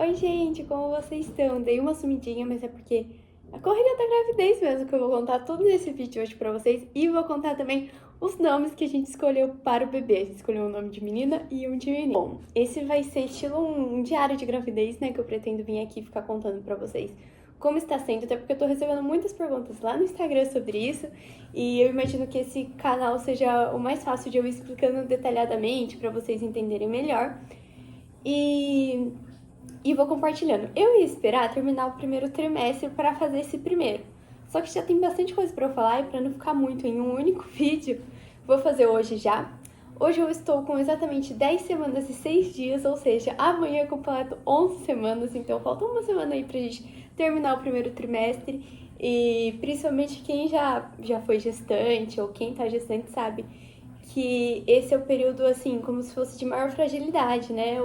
Oi, gente, como vocês estão? Dei uma sumidinha, mas é porque a correria da gravidez mesmo, que eu vou contar tudo nesse vídeo hoje pra vocês. E vou contar também os nomes que a gente escolheu para o bebê. A gente escolheu um nome de menina e um de menino. Bom, esse vai ser estilo um diário de gravidez, né? Que eu pretendo vir aqui ficar contando pra vocês como está sendo, até porque eu tô recebendo muitas perguntas lá no Instagram sobre isso. E eu imagino que esse canal seja o mais fácil de eu ir explicando detalhadamente pra vocês entenderem melhor. E vou compartilhando. Eu ia esperar terminar o primeiro trimestre para fazer esse primeiro. Só que já tem bastante coisa para eu falar e para não ficar muito em um único vídeo, vou fazer hoje já. Hoje eu estou com exatamente 10 semanas e 6 dias, ou seja, amanhã eu completo 11 semanas, então falta uma semana aí pra gente terminar o primeiro trimestre. E principalmente quem já foi gestante ou quem tá gestante sabe que esse é o período, assim, como se fosse de maior fragilidade, né?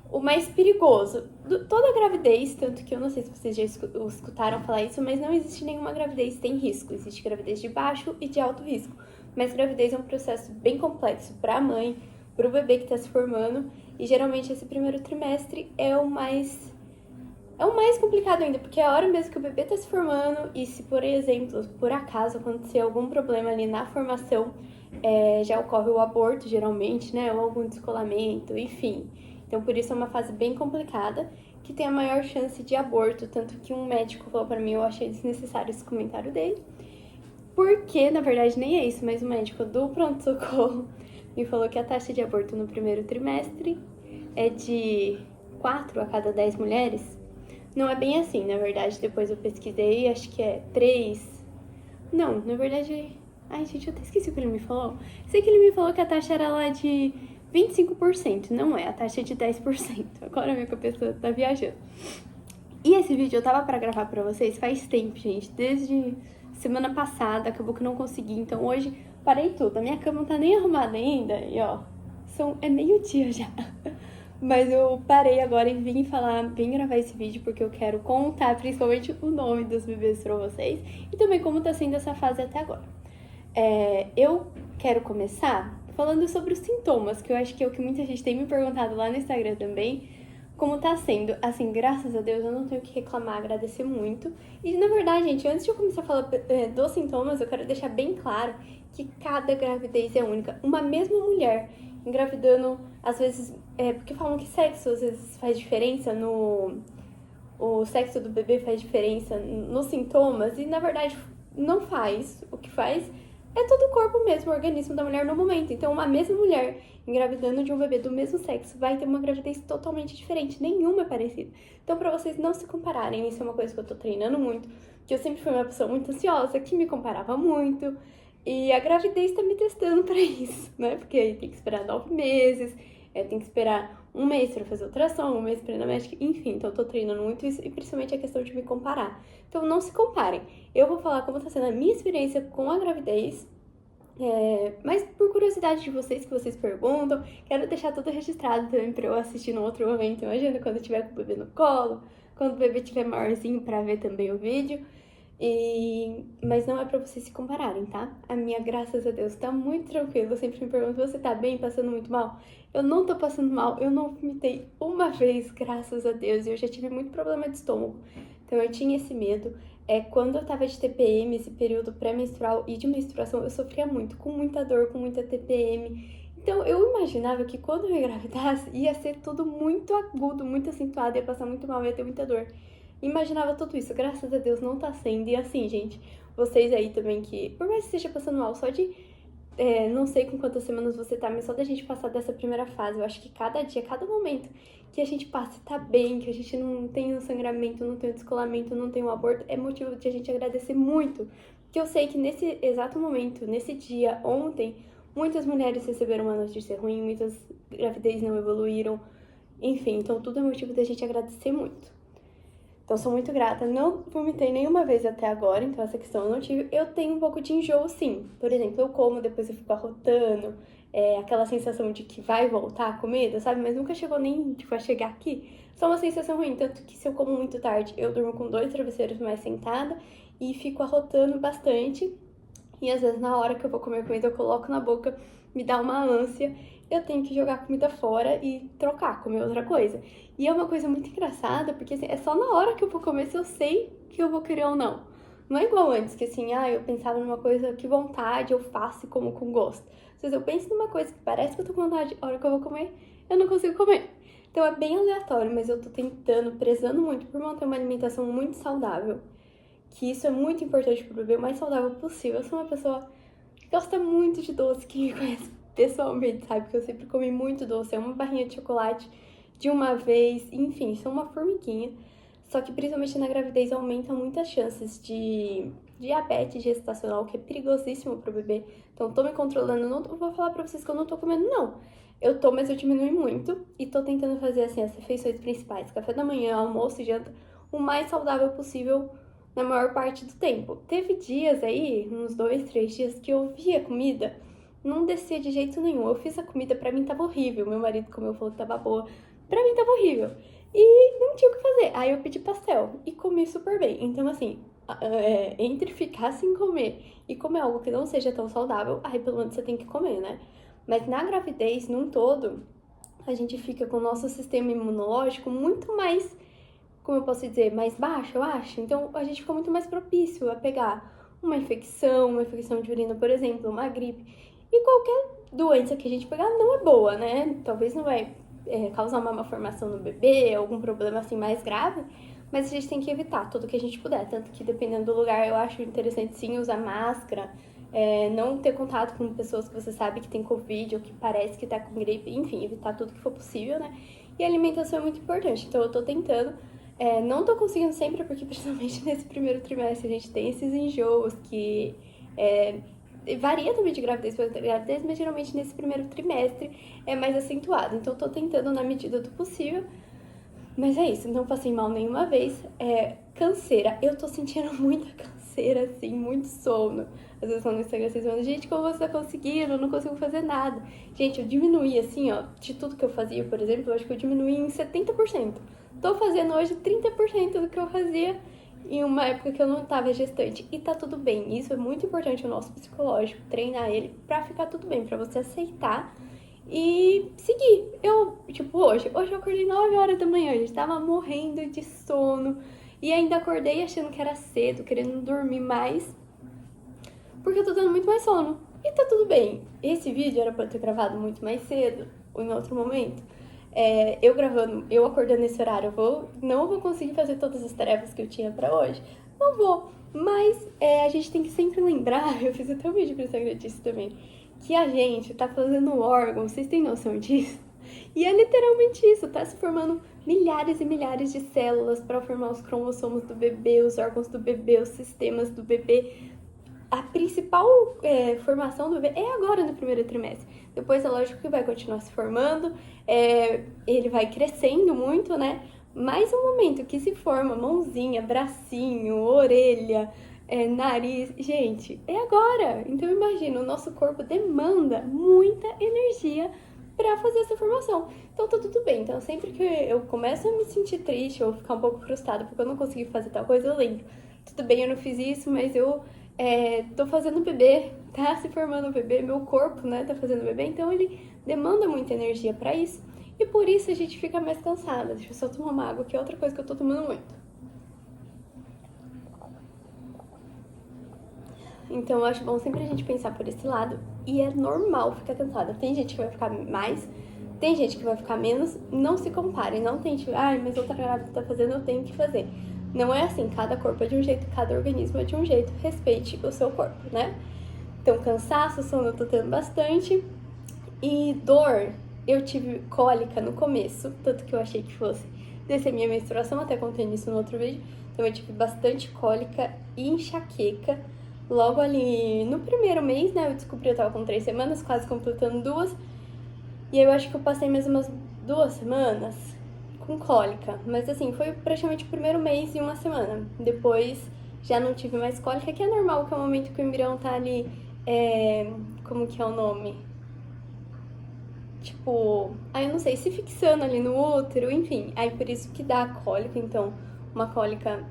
O mais perigoso. Toda gravidez, tanto que eu não sei se vocês já escutaram falar isso, mas não existe nenhuma gravidez sem risco. Existe gravidez de baixo e de alto risco. Mas gravidez é um processo bem complexo para a mãe, para o bebê que está se formando. E geralmente esse primeiro trimestre é o mais complicado ainda, porque é a hora mesmo que o bebê está se formando e se, por exemplo, por acaso acontecer algum problema ali na formação, já ocorre o aborto, geralmente, né? Ou algum descolamento, enfim. Então, por isso é uma fase bem complicada, que tem a maior chance de aborto, tanto que um médico falou pra mim, eu achei desnecessário esse comentário dele, porque, na verdade, nem é isso, mas o médico do pronto-socorro me falou que a taxa de aborto no primeiro trimestre é de 4 a cada 10 mulheres. Não é bem assim, na verdade, depois eu pesquisei, acho que é 3. Não, na verdade... Ai, gente, eu até esqueci o que ele me falou. Sei que ele me falou que a taxa era lá de 25%, não é, a taxa é de 10%. Agora a minha cabeça tá viajando. E esse vídeo eu tava pra gravar pra vocês faz tempo, gente. Desde semana passada, acabou que não consegui. Então hoje parei tudo. A minha cama não tá nem arrumada ainda. E ó, é meio-dia já. Mas eu parei agora e vim gravar esse vídeo porque eu quero contar principalmente o nome dos bebês pra vocês. E também como tá sendo essa fase até agora. Eu quero começar falando sobre os sintomas, que eu acho que é o que muita gente tem me perguntado lá no Instagram também, como tá sendo. Assim, graças a Deus, eu não tenho que reclamar, agradecer muito. E, na verdade, gente, antes de eu começar a falar dos sintomas, eu quero deixar bem claro que cada gravidez é única. Uma mesma mulher engravidando, às vezes, porque falam que sexo às vezes faz diferença o sexo do bebê faz diferença nos sintomas, e, na verdade, não faz. O que faz é todo o corpo mesmo, o organismo da mulher no momento. Então, uma mesma mulher engravidando de um bebê do mesmo sexo vai ter uma gravidez totalmente diferente, nenhuma é parecida. Então, pra vocês não se compararem, isso é uma coisa que eu tô treinando muito, que eu sempre fui uma pessoa muito ansiosa, que me comparava muito, e a gravidez tá me testando pra isso, né? Porque aí tem que esperar 9 meses, tem que esperar um mês pra fazer ultrassom, um mês pra ir na médica, enfim. Então, eu tô treinando muito isso, e principalmente a questão de me comparar. Então, não se comparem. Eu vou falar como tá sendo a minha experiência com a gravidez, mas por curiosidade de vocês, que vocês perguntam, quero deixar tudo registrado também pra eu assistir num outro momento. Imagina quando eu tiver com o bebê no colo, quando o bebê tiver maiorzinho pra ver também o vídeo. Mas não é pra vocês se compararem, tá? A minha, graças a Deus, tá muito tranquila. Eu sempre me pergunto, você tá bem, passando muito mal? Eu não tô passando mal, eu não vomitei uma vez, graças a Deus, e eu já tive muito problema de estômago. Então eu tinha esse medo. Quando eu tava de TPM, esse período pré-menstrual e de menstruação, eu sofria muito, com muita dor, com muita TPM. Então eu imaginava que quando eu engravidasse, ia ser tudo muito agudo, muito acentuado, ia passar muito mal, ia ter muita dor. Imaginava tudo isso, graças a Deus não tá sendo. E assim, gente, vocês aí também que, por mais que esteja passando mal, só de não sei com quantas semanas você tá, mas só da gente passar dessa primeira fase, eu acho que cada dia, cada momento que a gente passa e tá bem, que a gente não tem um sangramento, não tem um descolamento, não tem um aborto, é motivo de a gente agradecer muito. Porque eu sei que nesse exato momento, nesse dia, ontem, muitas mulheres receberam uma notícia ruim, muitas gravidez não evoluíram, enfim, então tudo é motivo da gente agradecer muito. Então, sou muito grata. Não vomitei nenhuma vez até agora, então essa questão eu não tive. Eu tenho um pouco de enjoo, sim. Por exemplo, eu como, depois eu fico arrotando, aquela sensação de que vai voltar a comida, sabe? Mas nunca chegou nem, tipo, a chegar aqui. Só uma sensação ruim, tanto que se eu como muito tarde, eu durmo com 2 travesseiros mais sentada e fico arrotando bastante. E às vezes na hora que eu vou comer comida eu coloco na boca, me dá uma ânsia. eu tenho que jogar comida fora e trocar, comer outra coisa. E é uma coisa muito engraçada, porque assim, é só na hora que eu vou comer se eu sei que eu vou querer ou não. Não é igual antes, que assim, eu pensava numa coisa, que vontade, eu faço e como com gosto. Às vezes eu penso numa coisa que parece que eu tô com vontade, a hora que eu vou comer, eu não consigo comer. Então é bem aleatório, mas eu tô tentando, prezando muito por manter uma alimentação muito saudável. Que isso é muito importante pro bebê, o mais saudável possível. Eu sou uma pessoa que gosta muito de doce, que me conhece pessoalmente, sabe? Que eu sempre comi muito doce, é uma barrinha de chocolate de uma vez, enfim, sou uma formiguinha. Só que principalmente na gravidez aumenta muito as chances de diabetes gestacional, que é perigosíssimo pro bebê. Então tô me controlando, não vou falar pra vocês que eu não tô comendo, não. Eu tô, mas eu diminui muito e tô tentando fazer assim as refeições principais, café da manhã, almoço e janta, o mais saudável possível na maior parte do tempo. Teve dias aí, uns 2, 3 dias, que eu via comida, não descia de jeito nenhum. Eu fiz a comida, pra mim tava horrível. Meu marido comeu, falou que tava boa. Pra mim tava horrível. E não tinha o que fazer. Aí eu pedi pastel e comi super bem. Então, assim, entre ficar sem comer e comer algo que não seja tão saudável, aí pelo menos você tem que comer, né? Mas na gravidez, num todo, a gente fica com o nosso sistema imunológico muito mais, como eu posso dizer, mais baixo, eu acho. Então, a gente fica muito mais propício a pegar uma infecção de urina, por exemplo, uma gripe. E qualquer doença que a gente pegar não é boa, né? Talvez não vai causar uma malformação no bebê, algum problema assim mais grave, mas a gente tem que evitar tudo que a gente puder. Tanto que dependendo do lugar, eu acho interessante sim usar máscara, não ter contato com pessoas que você sabe que tem Covid ou que parece que tá com gripe, enfim, evitar tudo que for possível, né? E a alimentação é muito importante, então eu tô tentando. Não tô conseguindo sempre, porque principalmente nesse primeiro trimestre a gente tem esses enjoos que varia também de gravidez para gravidez, mas geralmente nesse primeiro trimestre é mais acentuado. Então tô tentando na medida do possível, mas é isso, não passei mal nenhuma vez. Canseira, eu tô sentindo muita canseira, assim, muito sono. Às vezes no Instagram vocês falam, gente, como você tá conseguindo? Eu não consigo fazer nada. Gente, eu diminuí, assim, ó, de tudo que eu fazia, por exemplo, eu acho que eu diminuí em 70%. Tô fazendo hoje 30% do que eu fazia em uma época que eu não tava gestante. E tá tudo bem. Isso é muito importante, o nosso psicológico, treinar ele pra ficar tudo bem, pra você aceitar e seguir. Hoje eu acordei 9 horas da manhã, gente, tava morrendo de sono. E ainda acordei achando que era cedo, querendo dormir mais, porque eu tô dando muito mais sono. E tá tudo bem. Esse vídeo era pra eu ter gravado muito mais cedo, ou em outro momento. Eu acordando nesse horário, não vou conseguir fazer todas as tarefas que eu tinha pra hoje. Não vou. Mas a gente tem que sempre lembrar, eu fiz até um vídeo pro Instagram disso também, que a gente tá fazendo órgão, vocês têm noção disso? E é literalmente isso, tá se formando milhares e milhares de células para formar os cromossomos do bebê, os órgãos do bebê, os sistemas do bebê. A principal formação do bebê é agora no primeiro trimestre. Depois é lógico que vai continuar se formando, ele vai crescendo muito, né? Mas o momento que se forma mãozinha, bracinho, orelha, nariz, gente, é agora. Então imagina, o nosso corpo demanda muita energia para fazer essa formação. Então tá tudo bem. Então sempre que eu começo a me sentir triste ou ficar um pouco frustrada porque eu não consegui fazer tal coisa, eu lembro. Tudo bem, eu não fiz isso, mas eu tô fazendo bebê, tá se formando bebê, meu corpo, né, tá fazendo bebê, então ele demanda muita energia pra isso. E por isso a gente fica mais cansada. Deixa eu só tomar uma água, que é outra coisa que eu tô tomando muito. Então eu acho bom sempre a gente pensar por esse lado. E é normal ficar cansada. Tem gente que vai ficar mais, tem gente que vai ficar menos. Não se compare, não tente, mas outra grávida tá fazendo, eu tenho que fazer. Não é assim, cada corpo é de um jeito, cada organismo é de um jeito. Respeite o seu corpo, né? Então, cansaço, sono eu tô tendo bastante. E dor, eu tive cólica no começo, tanto que eu achei que fosse descer minha menstruação, até contei nisso no outro vídeo. Então eu tive bastante cólica e enxaqueca. Logo ali no primeiro mês, né, eu descobri que eu tava com 3 semanas, quase completando 2. E aí eu acho que eu passei mais umas 2 semanas com cólica. Mas assim, foi praticamente o primeiro mês e 1 semana. Depois já não tive mais cólica, que é normal, que é o momento que o embrião tá ali, como que é o nome? Tipo, eu não sei, se fixando ali no útero, enfim. Aí por isso que dá cólica, então uma cólica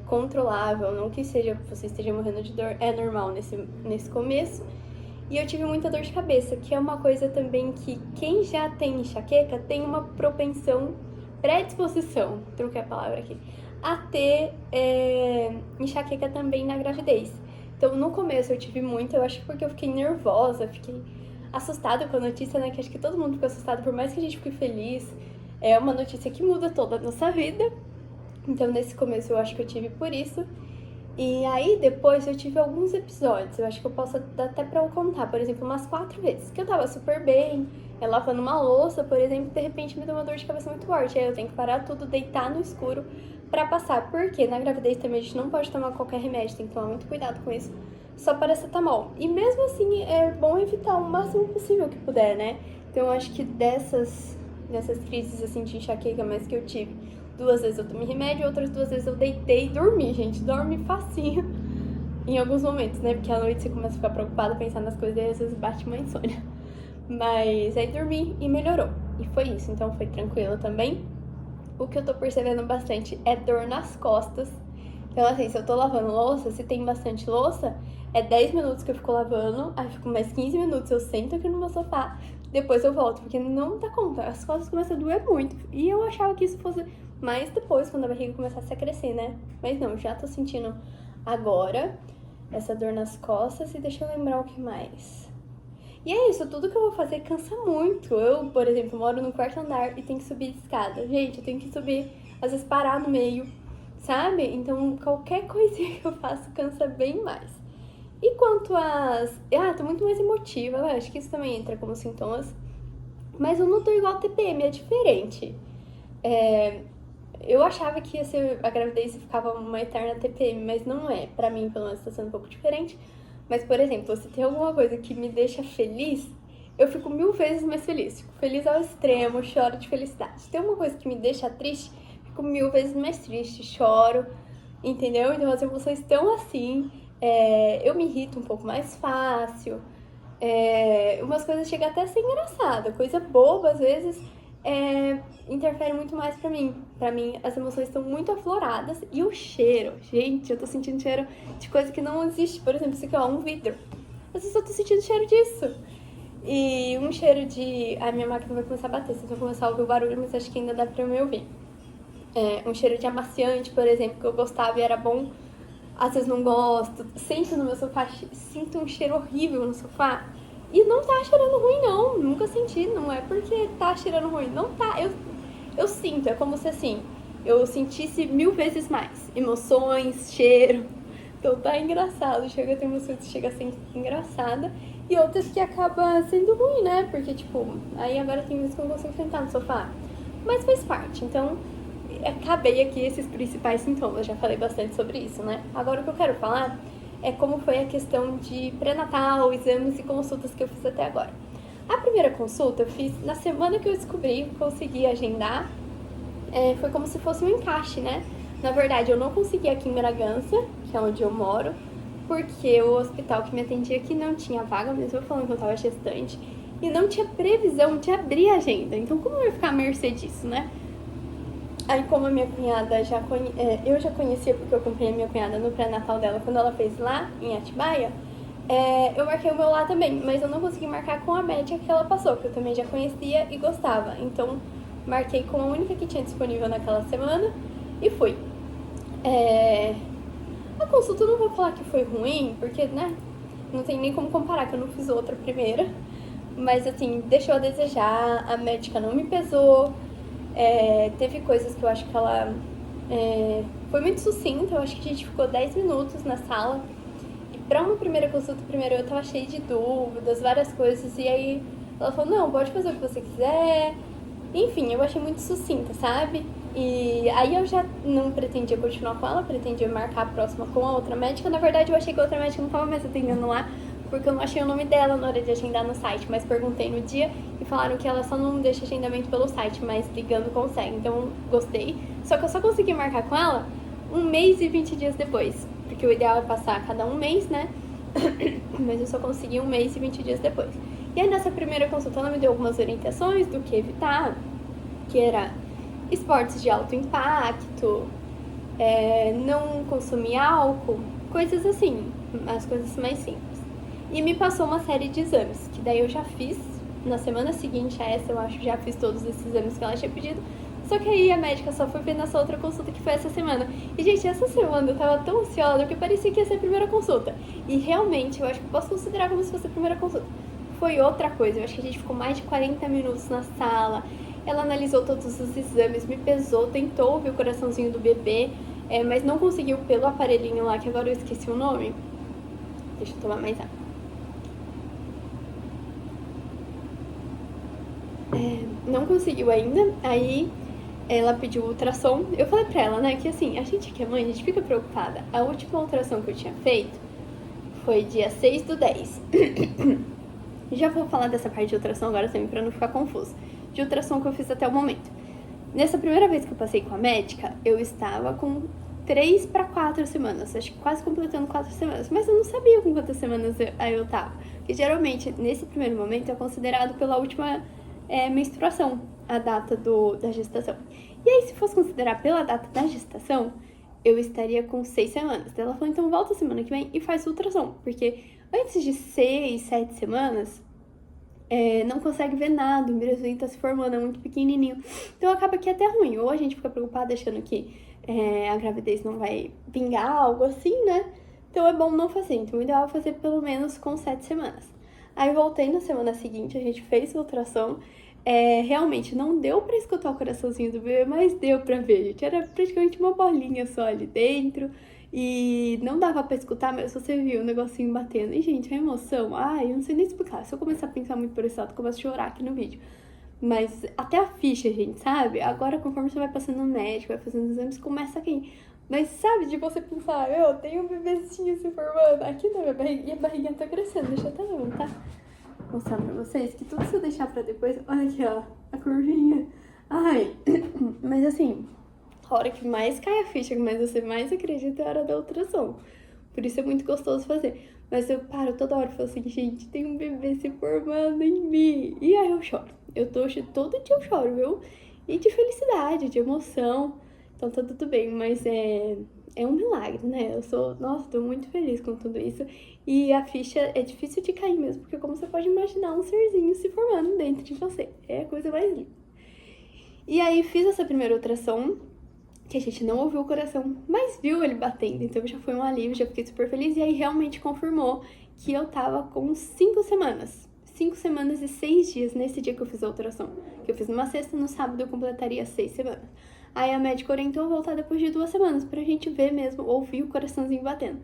controlável, não que você esteja morrendo de dor, é normal nesse começo. E eu tive muita dor de cabeça, que é uma coisa também que quem já tem enxaqueca tem uma propensão, predisposição, troquei a palavra aqui, a ter enxaqueca também na gravidez. Então, no começo eu tive muito, eu acho que porque eu fiquei nervosa, fiquei assustada com a notícia, né? Que acho que todo mundo fica assustado, por mais que a gente fique feliz. É uma notícia que muda toda a nossa vida. Então, nesse começo eu acho que eu tive por isso. E aí, depois eu tive alguns episódios, eu acho que eu posso dar até pra eu contar, por exemplo, umas 4 vezes, que eu tava super bem, lavando uma louça, por exemplo, de repente me deu uma dor de cabeça muito forte, aí eu tenho que parar tudo, deitar no escuro pra passar, porque na gravidez também a gente não pode tomar qualquer remédio, tem que tomar muito cuidado com isso, só paracetamol. E mesmo assim, é bom evitar o máximo possível que puder, né? Então eu acho que dessas crises, assim, de enxaqueca, mas que eu tive, 2 vezes eu tomei remédio, outras 2 vezes eu deitei e dormi, gente. Dorme facinho em alguns momentos, né? Porque à noite você começa a ficar preocupada, pensar nas coisas e às vezes bate uma insônia. Mas aí dormi e melhorou. E foi isso, então foi tranquilo também. O que eu tô percebendo bastante é dor nas costas. Então assim, se eu tô lavando louça, se tem bastante louça, é 10 minutos que eu fico lavando, aí fico mais 15 minutos, eu sento aqui no meu sofá, depois eu volto, porque não dá conta, as costas começam a doer muito. E eu achava que isso fosse mais depois, quando a barriga começasse a crescer, né? Mas não, já tô sentindo agora essa dor nas costas. E deixa eu lembrar o que mais. E é isso, tudo que eu vou fazer cansa muito. Eu, por exemplo, moro no 4º andar e tenho que subir de escada. Gente, eu tenho que subir, às vezes parar no meio, sabe? Então, qualquer coisinha que eu faço cansa bem mais. E quanto às... tô muito mais emotiva, eu acho que isso também entra como sintomas. Mas eu não tô igual a TPM, é diferente. Eu achava que ia ser a gravidez e ficava uma eterna TPM, mas não é. Pra mim, pelo menos, tá sendo um pouco diferente. Mas, por exemplo, se tem alguma coisa que me deixa feliz, eu fico 1000 vezes mais feliz. Fico feliz ao extremo, choro de felicidade. Se tem uma coisa que me deixa triste, fico 1000 vezes mais triste, choro, entendeu? Então as emoções estão assim. Eu me irrito um pouco mais fácil. Umas coisas chegam até a ser engraçada, coisa boba às vezes. Interfere muito mais pra mim. Pra mim, as emoções estão muito afloradas. E o cheiro, gente, eu tô sentindo cheiro de coisa que não existe. Por exemplo, isso aqui, ó, um vidro. Às vezes eu tô sentindo cheiro disso. E um cheiro de... A minha máquina vai começar a bater, vocês vão começar a ouvir o barulho, mas acho que ainda dá pra me ouvir. Um cheiro de amaciante, por exemplo, que eu gostava e era bom. Às vezes não gosto. Sento no meu sofá, sinto um cheiro horrível no sofá. E não tá cheirando ruim, não. Nunca senti. Não é porque tá cheirando ruim. Não tá. Eu sinto. É como se, assim, eu sentisse 1000 vezes mais. Emoções, cheiro. Então tá engraçado. Chega a ter emoções que chega a ser engraçada. E outras que acaba sendo ruim, né? Porque, tipo, aí agora tem vezes que eu não consigo sentar no sofá. Mas faz parte. Então, acabei aqui esses principais sintomas. Já falei bastante sobre isso, né? Agora o que eu quero falar é como foi a questão de pré-natal, exames e consultas que eu fiz até agora. A primeira consulta eu fiz na semana que eu descobri, consegui agendar, foi como se fosse um encaixe, né? Na verdade, eu não consegui aqui em Bragança, que é onde eu moro, porque o hospital que me atendia aqui não tinha vaga, mesmo eu falando que eu tava gestante, e não tinha previsão de abrir a agenda. Então, como eu ia ficar à mercê disso, né? Aí, como a minha cunhada eu já conhecia, porque eu acompanhei a minha cunhada no pré-natal dela quando ela fez lá em Atibaia, eu marquei o meu lá também, mas eu não consegui marcar com a médica que ela passou, que eu também já conhecia e gostava. Então, marquei com a única que tinha disponível naquela semana e fui. A consulta eu não vou falar que foi ruim, porque, né, não tem nem como comparar, que eu não fiz outra primeira. Mas, assim, deixou a desejar, a médica não me pesou. Teve coisas que eu acho que ela foi muito sucinta. Eu acho que a gente ficou 10 minutos na sala. E pra uma primeira consulta, primeiro eu tava cheia de dúvidas, várias coisas. E aí ela falou, não, pode fazer o que você quiser. Enfim, eu achei muito sucinta, sabe? E aí eu já não pretendia continuar com ela, pretendia marcar a próxima com a outra médica. Na verdade, eu achei que a outra médica não tava mais atendendo lá, porque eu não achei o nome dela na hora de agendar no site, mas perguntei no dia e falaram que ela só não deixa agendamento pelo site, mas ligando consegue. Então, gostei. Só que eu só consegui marcar com ela 1 mês e 20 dias depois, porque o ideal é passar a cada 1 mês, né? Mas eu só consegui 1 mês e 20 dias depois. E aí, nessa primeira consulta, ela me deu algumas orientações do que evitar, que era esportes de alto impacto, não consumir álcool, coisas assim, as coisas mais simples. e me passou uma série de exames, que daí eu já fiz. Na semana seguinte a essa, eu acho que já fiz todos esses exames que ela tinha pedido. Só que aí a médica só foi ver nessa outra consulta que foi essa semana. E, gente, essa semana eu tava tão ansiosa porque parecia que ia ser a primeira consulta. E realmente, eu acho que eu posso considerar como se fosse a primeira consulta. Foi outra coisa, eu acho que a gente ficou mais de 40 minutos na sala. Ela analisou todos os exames, me pesou, tentou ouvir o coraçãozinho do bebê, mas não conseguiu pelo aparelhinho lá, que agora eu esqueci o nome. Deixa eu tomar mais água. Não conseguiu ainda, aí ela pediu ultrassom. Eu falei pra ela, né, que assim, a gente que é mãe, a gente fica preocupada. A última ultrassom que eu tinha feito foi dia 6/10. Já vou falar dessa parte de ultrassom agora também, pra não ficar confuso. De ultrassom que eu fiz até o momento. Nessa primeira vez que eu passei com a médica, eu estava com 3 para 4 semanas, acho que quase completando 4 semanas, mas eu não sabia com quantas semanas eu tava. Porque geralmente, nesse primeiro momento, é considerado pela última menstruação, a data da gestação. E aí, se fosse considerar pela data da gestação, eu estaria com 6 semanas. Ela falou, então volta semana que vem e faz ultrassom, porque antes de 6, 7 semanas, não consegue ver nada, o embriãozinho tá se formando, é muito pequenininho. Então acaba que é até ruim. Ou a gente fica preocupada achando que a gravidez não vai vingar, algo assim, né? Então é bom não fazer. Então o ideal é fazer pelo menos com 7 semanas. Aí voltei na semana seguinte, a gente fez a ultrassom. Realmente não deu pra escutar o coraçãozinho do bebê, mas deu pra ver, gente. Era praticamente uma bolinha só ali dentro. E não dava pra escutar, mas você viu o negocinho batendo. E, gente, a emoção, ai, eu não sei nem explicar. Se eu começar a pensar muito por esse lado, eu começo a chorar aqui no vídeo. Mas até a ficha, gente, sabe? Agora, conforme você vai passando no médico, vai fazendo exames, começa a cair. Mas sabe, de você pensar, eu tenho um bebezinho se formando aqui na minha barriga, e a barriguinha tá crescendo. Deixa eu até levantar, mostrar pra vocês, que tudo se eu deixar pra depois... Olha aqui, ó, a curvinha. Ai, mas assim... A hora que mais cai a ficha, mas você mais acredita é a hora da ultrassom. Por isso é muito gostoso fazer. Mas eu paro toda hora e falo assim, gente, tem um bebê se formando em mim. E aí eu choro. Todo dia eu choro, viu? E de felicidade, de emoção. Então tá tudo bem, mas é um milagre, né? Nossa, tô muito feliz com tudo isso. E a ficha é difícil de cair mesmo, porque como você pode imaginar um serzinho se formando dentro de você. É a coisa mais linda. E aí fiz essa primeira ultrassom, que a gente não ouviu o coração, mas viu ele batendo, então já foi um alívio, já fiquei super feliz, e aí realmente confirmou que eu tava com 5 semanas. 5 semanas e 6 dias nesse dia que eu fiz a ultrassom. Que eu fiz numa sexta, no sábado eu completaria 6 semanas. Aí a médica orientou voltar depois de 2 semanas, pra gente ver mesmo, ouvir o coraçãozinho batendo.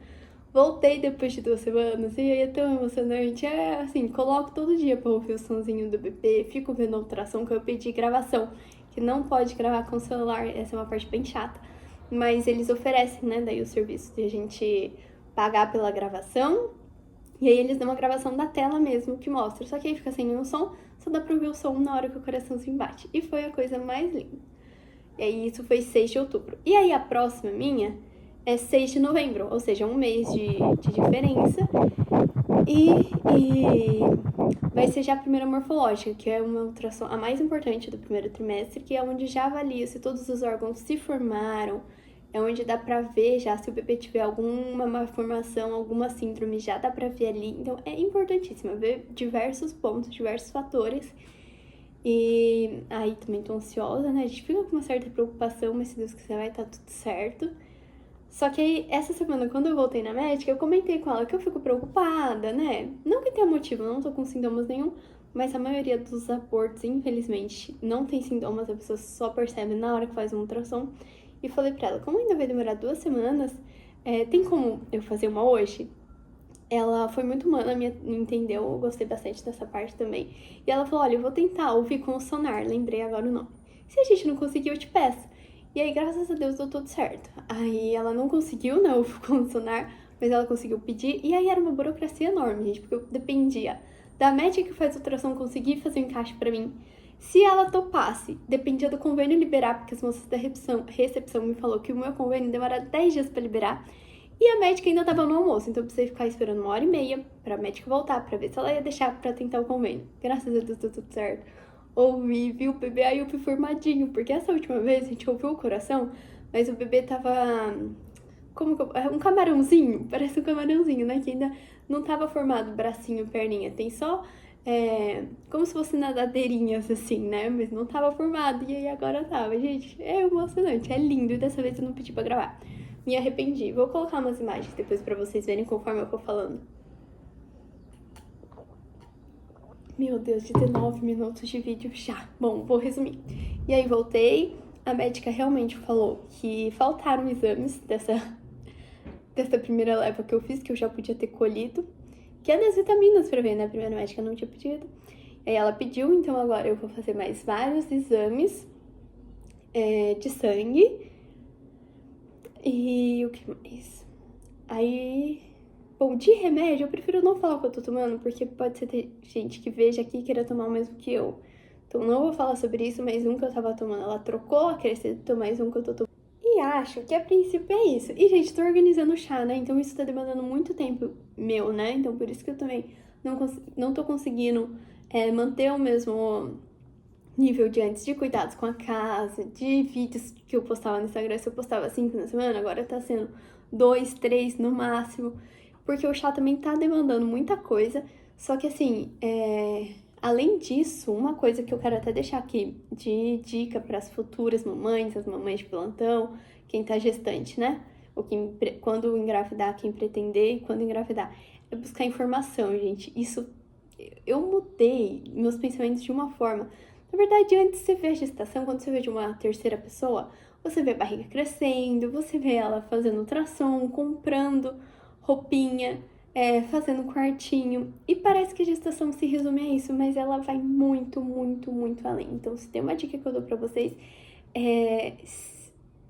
Voltei depois de 2 semanas e aí é tão emocionante. Assim, coloco todo dia pra ouvir o sonzinho do bebê, fico vendo a ultrassom, que eu pedi gravação, que não pode gravar com o celular, essa é uma parte bem chata. Mas eles oferecem, né, daí o serviço de a gente pagar pela gravação, e aí eles dão uma gravação da tela mesmo, que mostra. Só que aí fica sem nenhum som, só dá pra ouvir o som na hora que o coraçãozinho bate. E foi a coisa mais linda. E aí isso foi 6 de outubro. E aí a próxima minha é 6 de novembro, ou seja, um mês de diferença. E vai ser já a primeira morfológica, que é uma ultrassom, a mais importante do primeiro trimestre, que é onde já avalia se todos os órgãos se formaram, é onde dá pra ver já se o bebê tiver alguma malformação, alguma síndrome, já dá pra ver ali. Então é importantíssimo ver diversos pontos, diversos fatores. E aí também tô ansiosa, né? A gente fica com uma certa preocupação, mas se Deus quiser vai estar tudo certo. Só que aí, essa semana, quando eu voltei na médica, eu comentei com ela que eu fico preocupada, né? Não que tenha motivo, eu não tô com sintomas nenhum, mas a maioria dos abortos, infelizmente, não tem sintomas, a pessoa só percebe na hora que faz uma ultrassom. E falei pra ela, como ainda vai demorar 2 semanas, tem como eu fazer uma hoje? Ela foi muito humana, me entendeu, eu gostei bastante dessa parte também. E ela falou, olha, eu vou tentar ouvir com o sonar, lembrei agora o nome. Se a gente não conseguir, eu te peço. E aí, graças a Deus, deu tudo certo. Aí ela não conseguiu, né, ouvir com o sonar, mas ela conseguiu pedir. E aí era uma burocracia enorme, gente, porque eu dependia da médica que faz ultrassom conseguir fazer o encaixe pra mim. Se ela topasse, dependia do convênio liberar, porque as moças da recepção me falou que o meu convênio demora 10 dias pra liberar. E a médica ainda tava no almoço, então eu precisei ficar esperando 1h30 pra médica voltar, pra ver se ela ia deixar pra tentar o convênio. Graças a Deus deu tudo certo. Ouvi, viu o bebê, aí eu fui formadinho, porque essa última vez a gente ouviu o coração, mas o bebê tava É um camarãozinho, parece um camarãozinho, né? Que ainda não tava formado bracinho, perninha. Tem só como se fosse nadadeirinhas, assim, né? Mas não tava formado, e aí agora tava. Gente, é emocionante, é lindo. E dessa vez eu não pedi pra gravar. Me arrependi. Vou colocar umas imagens depois pra vocês verem conforme eu for falando. Meu Deus, 19 minutos de vídeo já. Bom, vou resumir. E aí voltei, a médica realmente falou que faltaram exames dessa primeira leva que eu fiz, que eu já podia ter colhido, que é das vitaminas pra ver, né? A primeira médica não tinha pedido. Aí ela pediu, então agora eu vou fazer mais vários exames de sangue. E o que mais? Aí, bom, de remédio eu prefiro não falar o que eu tô tomando, porque pode ser ter gente que veja aqui e queira tomar o mesmo que eu. Então não vou falar sobre isso, mas um que eu tava tomando, ela trocou, acrescentou mais um que eu tô tomando. E acho que a princípio é isso. E, gente, tô organizando o chá, né? Então isso tá demandando muito tempo meu, né? Então por isso que eu também não tô conseguindo manter o mesmo nível de antes de cuidados com a casa, de vídeos que eu postava no Instagram. Se eu postava 5 na semana, agora tá sendo 2, 3 no máximo. Porque o chá também tá demandando muita coisa. Só que assim, além disso, uma coisa que eu quero até deixar aqui de dica para as futuras mamães, as mamães de plantão, quem tá gestante, né? Ou quando engravidar, quem pretender e quando engravidar, é buscar informação, gente. Isso, eu mudei meus pensamentos de uma forma. Na verdade, antes você vê a gestação, quando você vê de uma terceira pessoa, você vê a barriga crescendo, você vê ela fazendo ultrassom, comprando roupinha, fazendo quartinho. E parece que a gestação se resume a isso, mas ela vai muito, muito, muito além. Então, se tem uma dica que eu dou pra vocês,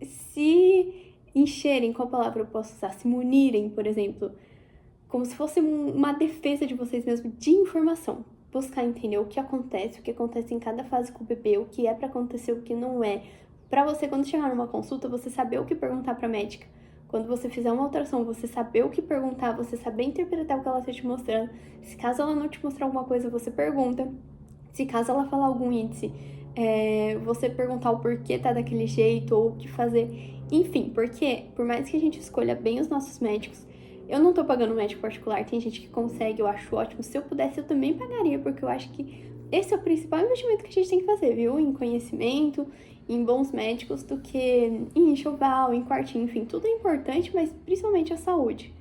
se encherem, qual palavra eu posso usar? Se munirem, por exemplo, como se fosse uma defesa de vocês mesmos de informação. Buscar entender o que acontece em cada fase com o bebê, o que é pra acontecer, o que não é. Pra você, quando chegar numa consulta, você saber o que perguntar pra médica. Quando você fizer uma ultrassom, você saber o que perguntar, você saber interpretar o que ela está te mostrando. Se caso ela não te mostrar alguma coisa, você pergunta. Se caso ela falar algum índice, você perguntar o porquê tá daquele jeito ou o que fazer. Enfim, porque por mais que a gente escolha bem os nossos médicos, eu não tô pagando médico particular, tem gente que consegue, eu acho ótimo. Se eu pudesse, eu também pagaria, porque eu acho que esse é o principal investimento que a gente tem que fazer, viu? Em conhecimento, em bons médicos, do que em enxoval, em quartinho, enfim, tudo é importante, mas principalmente a saúde.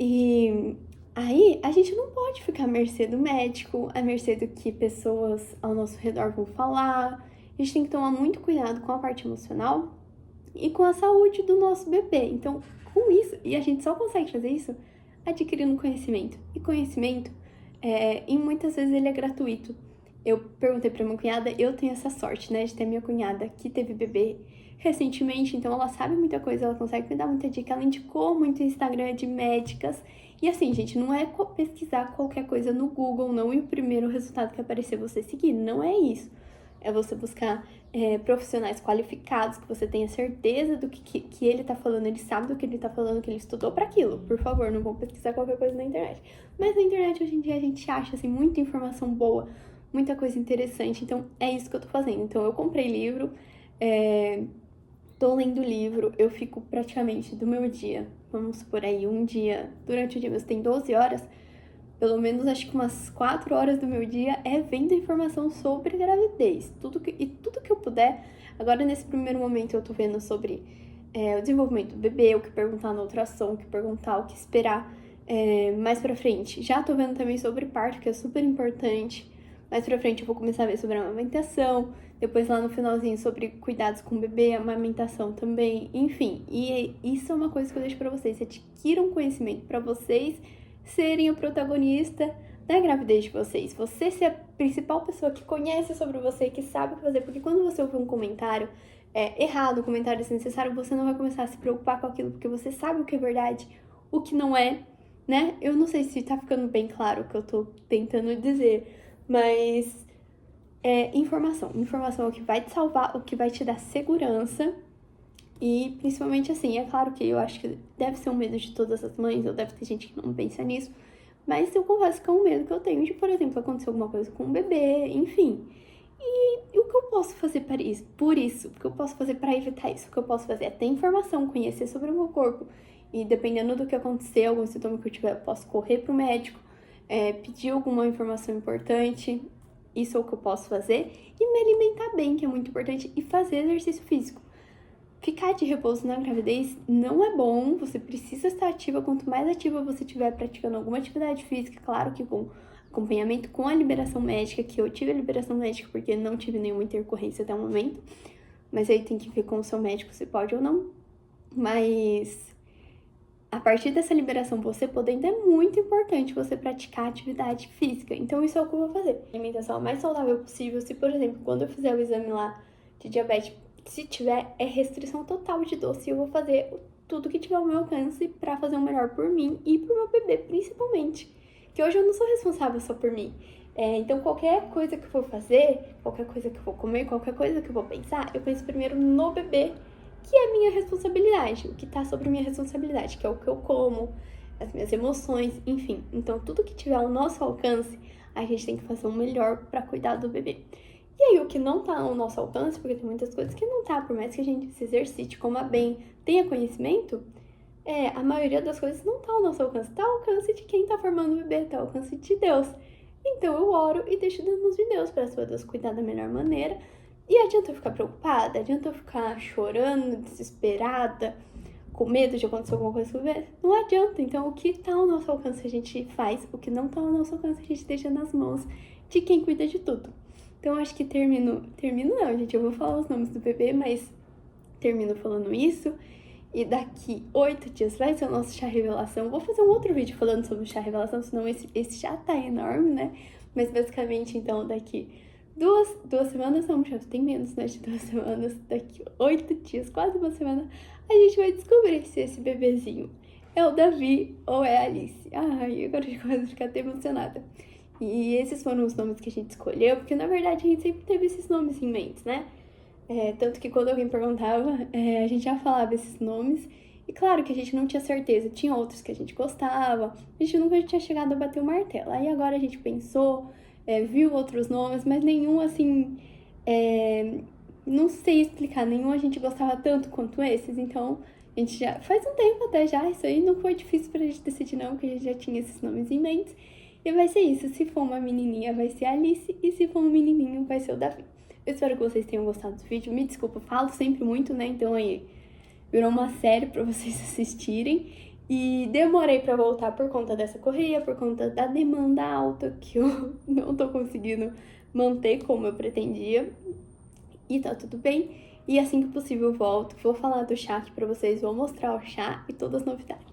E aí, a gente não pode ficar à mercê do médico, à mercê do que pessoas ao nosso redor vão falar. A gente tem que tomar muito cuidado com a parte emocional e com a saúde do nosso bebê. Então, com isso, e a gente só consegue fazer isso adquirindo conhecimento. E conhecimento, e muitas vezes ele é gratuito. Eu perguntei pra minha cunhada, eu tenho essa sorte, né, de ter minha cunhada que teve bebê recentemente, então ela sabe muita coisa, ela consegue me dar muita dica, ela indicou muito Instagram de médicas. E assim, gente, não é pesquisar qualquer coisa no Google, não, e o primeiro resultado que aparecer você seguir, não é isso. É você buscar profissionais qualificados, que você tenha certeza do que ele tá falando, ele sabe do que ele tá falando, que ele estudou para aquilo. Por favor, não vão pesquisar qualquer coisa na internet. Mas na internet, hoje em dia, a gente acha, assim, muita informação boa, muita coisa interessante. Então, é isso que eu tô fazendo. Então, eu comprei livro, tô lendo livro, eu fico praticamente do meu dia, vamos supor aí, um dia, durante o dia, você tem 12 horas, pelo menos acho que umas 4 horas do meu dia é vendo informação sobre gravidez. Tudo que eu puder. Agora, nesse primeiro momento, eu tô vendo sobre o desenvolvimento do bebê, o que perguntar na ultrassom, o que perguntar, o que esperar mais pra frente. Já tô vendo também sobre parto, que é super importante. Mais pra frente eu vou começar a ver sobre a amamentação. Depois lá no finalzinho sobre cuidados com o bebê, amamentação também. Enfim, e isso é uma coisa que eu deixo pra vocês. Adquiram conhecimento pra vocês serem o protagonista da gravidez de vocês. Você ser a principal pessoa que conhece sobre você, que sabe o que fazer. Porque quando você ouvir um comentário errado, um comentário desnecessário, você não vai começar a se preocupar com aquilo, porque você sabe o que é verdade, o que não é, né? Eu não sei se tá ficando bem claro o que eu tô tentando dizer, mas informação. Informação é o que vai te salvar, o que vai te dar segurança. E principalmente assim, é claro que eu acho que deve ser um medo de todas as mães, ou deve ter gente que não pensa nisso, mas eu confesso que é um medo que eu tenho de, por exemplo, acontecer alguma coisa com um bebê, enfim. E o que eu posso fazer para isso? Por isso, o que eu posso fazer para evitar isso? O que eu posso fazer é ter informação, conhecer sobre o meu corpo. E dependendo do que acontecer, algum sintoma que eu tiver, eu posso correr para o médico, pedir alguma informação importante. Isso é o que eu posso fazer. E me alimentar bem, que é muito importante. E fazer exercício físico. Ficar de repouso na gravidez não é bom, você precisa estar ativa. Quanto mais ativa você estiver praticando alguma atividade física, claro que com acompanhamento com a liberação médica, que eu tive a liberação médica porque não tive nenhuma intercorrência até o momento, mas aí tem que ver com o seu médico se pode ou não. Mas a partir dessa liberação, você podendo, é muito importante você praticar atividade física. Então, isso é o que eu vou fazer. Alimentação a mais saudável possível. Se, por exemplo, quando eu fizer o exame lá de diabetes, se tiver, é restrição total de doce. Eu vou fazer tudo que tiver ao meu alcance pra fazer o melhor por mim e pro meu bebê, principalmente. Que hoje eu não sou responsável só por mim. Então, qualquer coisa que eu for fazer, qualquer coisa que eu vou comer, qualquer coisa que eu vou pensar, eu penso primeiro no bebê, que é minha responsabilidade, o que tá sobre minha responsabilidade, que é o que eu como, as minhas emoções, enfim. Então, tudo que tiver ao nosso alcance, a gente tem que fazer o melhor pra cuidar do bebê. E aí, o que não tá ao nosso alcance, porque tem muitas coisas que não tá, por mais que a gente se exercite, coma bem, tenha conhecimento, a maioria das coisas não tá ao nosso alcance, tá ao alcance de quem tá formando o bebê, tá ao alcance de Deus. Então, eu oro e deixo nas mãos de Deus, para Deus cuidar da melhor maneira. E adianta eu ficar preocupada? Adianta eu ficar chorando, desesperada, com medo de acontecer alguma coisa com o bebê? Não adianta. Então, o que tá ao nosso alcance a gente faz, o que não tá ao nosso alcance a gente deixa nas mãos de quem cuida de tudo. Então, acho que termino não, gente, eu vou falar os nomes do bebê, mas termino falando isso. E daqui 8 dias vai ser o nosso chá revelação. Vou fazer um outro vídeo falando sobre o chá revelação, senão esse já tá enorme, né? Mas basicamente, então, daqui duas semanas, não, já tem menos, né, de 2 semanas, daqui 8 dias, quase uma semana, a gente vai descobrir se esse bebezinho é o Davi ou é a Alice. Ai, agora eu começo a ficar até emocionada. E esses foram os nomes que a gente escolheu, porque na verdade a gente sempre teve esses nomes em mente, né? Tanto que quando alguém perguntava, a gente já falava esses nomes. E claro que a gente não tinha certeza, tinha outros que a gente gostava, a gente nunca tinha chegado a bater o martelo. Aí agora a gente pensou, viu outros nomes, mas nenhum assim, não sei explicar, nenhum a gente gostava tanto quanto esses. Então a gente já faz um tempo até já, isso aí não foi difícil pra gente decidir não, porque a gente já tinha esses nomes em mente. E vai ser isso, se for uma menininha vai ser a Alice e se for um menininho vai ser o Davi. Eu espero que vocês tenham gostado do vídeo. Me desculpa, eu falo sempre muito, né? Então aí, virou uma série pra vocês assistirem. E demorei pra voltar por conta dessa correria, por conta da demanda alta, que eu não tô conseguindo manter como eu pretendia. E tá tudo bem. E assim que possível eu volto. Vou falar do chá aqui pra vocês, vou mostrar o chá e todas as novidades.